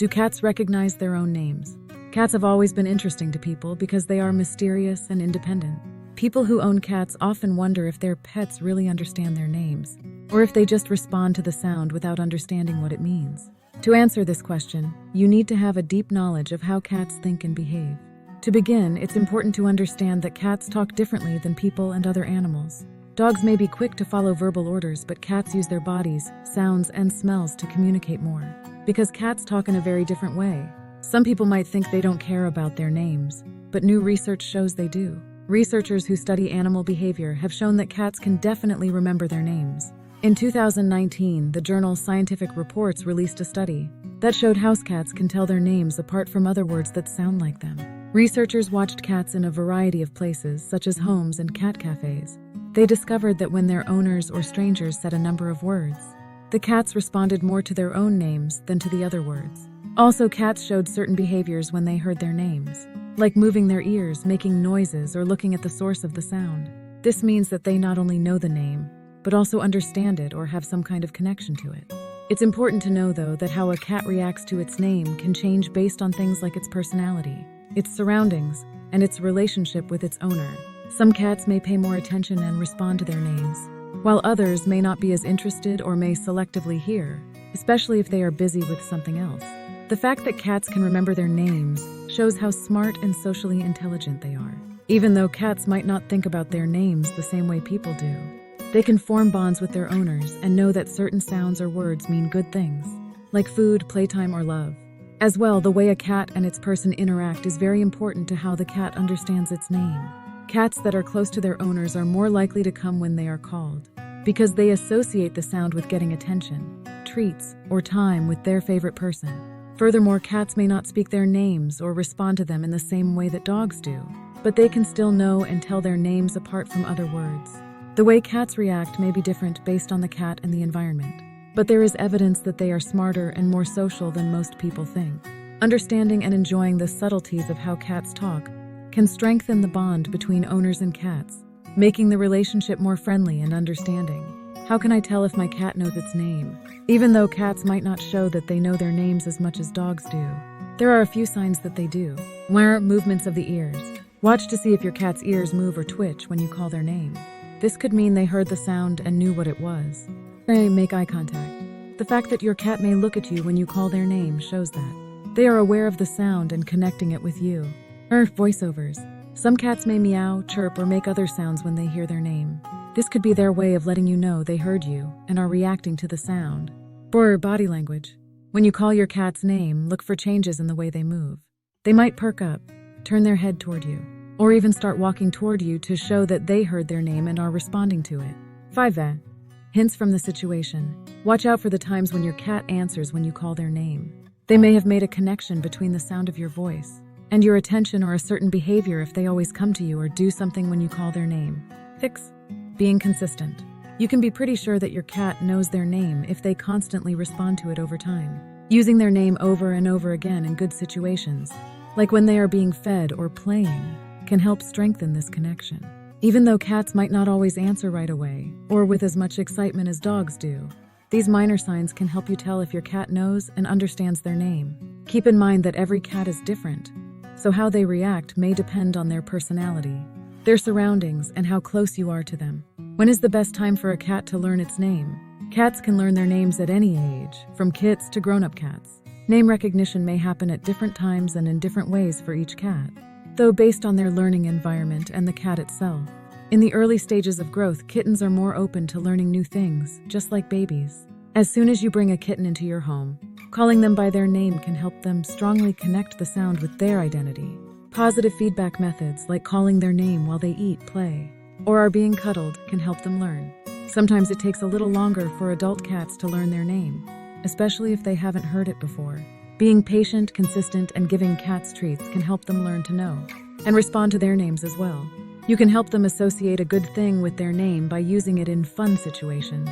Do cats recognize their own names? Cats have always been interesting to people because they are mysterious and independent. People who own cats often wonder if their pets really understand their names, or if they just respond to the sound without understanding what it means. To answer this question, you need to have a deep knowledge of how cats think and behave. To begin, it's important to understand that cats talk differently than people and other animals. Dogs may be quick to follow verbal orders, but cats use their bodies, sounds, and smells to communicate more. Because cats talk in a very different way. Some people might think they don't care about their names, but new research shows they do. Researchers who study animal behavior have shown that cats can definitely remember their names. In 2019, the journal Scientific Reports released a study that showed house cats can tell their names apart from other words that sound like them. Researchers watched cats in a variety of places, such as homes and cat cafes. They discovered that when their owners or strangers said a number of words, the cats responded more to their own names than to the other words. Also, cats showed certain behaviors when they heard their names, like moving their ears, making noises, or looking at the source of the sound. This means that they not only know the name, but also understand it or have some kind of connection to it. It's important to know, though, that how a cat reacts to its name can change based on things like its personality, its surroundings, and its relationship with its owner. Some cats may pay more attention and respond to their names, while others may not be as interested or may selectively hear, especially if they are busy with something else. The fact that cats can remember their names shows how smart and socially intelligent they are. Even though cats might not think about their names the same way people do, they can form bonds with their owners and know that certain sounds or words mean good things, like food, playtime, or love. As well, the way a cat and its person interact is very important to how the cat understands its name. Cats that are close to their owners are more likely to come when they are called, because they associate the sound with getting attention, treats, or time with their favorite person. Furthermore, cats may not speak their names or respond to them in the same way that dogs do, but they can still know and tell their names apart from other words. The way cats react may be different based on the cat and the environment, but there is evidence that they are smarter and more social than most people think. Understanding and enjoying the subtleties of how cats talk can strengthen the bond between owners and cats, making the relationship more friendly and understanding. How can I tell if my cat knows its name? Even though cats might not show that they know their names as much as dogs do, there are a few signs that they do. 1. Movements of the ears. Watch to see if your cat's ears move or twitch when you call their name. This could mean they heard the sound and knew what it was. 3. Make eye contact. The fact that your cat may look at you when you call their name shows that they are aware of the sound and connecting it with you. Voiceovers. Some cats may meow, chirp, or make other sounds when they hear their name. This could be their way of letting you know they heard you and are reacting to the sound. 4. Body language. When you call your cat's name, look for changes in the way they move. They might perk up, turn their head toward you, or even start walking toward you to show that they heard their name and are responding to it. 5. Hints from the situation. Watch out for the times when your cat answers when you call their name. They may have made a connection between the sound of your voice and your attention or a certain behavior if they always come to you or do something when you call their name. 6. Being consistent. You can be pretty sure that your cat knows their name if they constantly respond to it over time. Using their name over and over again in good situations, like when they are being fed or playing, can help strengthen this connection. Even though cats might not always answer right away, or with as much excitement as dogs do, these minor signs can help you tell if your cat knows and understands their name. Keep in mind that every cat is different, so how they react may depend on their personality, their surroundings, and how close you are to them. When is the best time for a cat to learn its name? Cats can learn their names at any age, from kits to grown-up cats. Name recognition may happen at different times and in different ways for each cat, though based on their learning environment and the cat itself. In the early stages of growth, kittens are more open to learning new things, just like babies. As soon as you bring a kitten into your home, calling them by their name can help them strongly connect the sound with their identity. Positive feedback methods, like calling their name while they eat, play, or are being cuddled, can help them learn. Sometimes it takes a little longer for adult cats to learn their name, especially if they haven't heard it before. Being patient, consistent, and giving cats treats can help them learn to know and respond to their names as well. You can help them associate a good thing with their name by using it in fun situations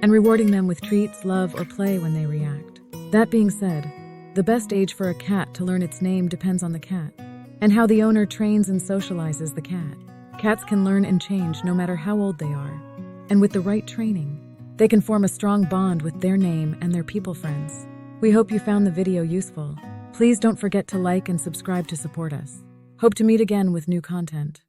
and rewarding them with treats, love, or play when they react. That being said, the best age for a cat to learn its name depends on the cat and how the owner trains and socializes the cat. Cats can learn and change no matter how old they are, and with the right training, they can form a strong bond with their name and their people friends. We hope you found the video useful. Please don't forget to like and subscribe to support us. Hope to meet again with new content.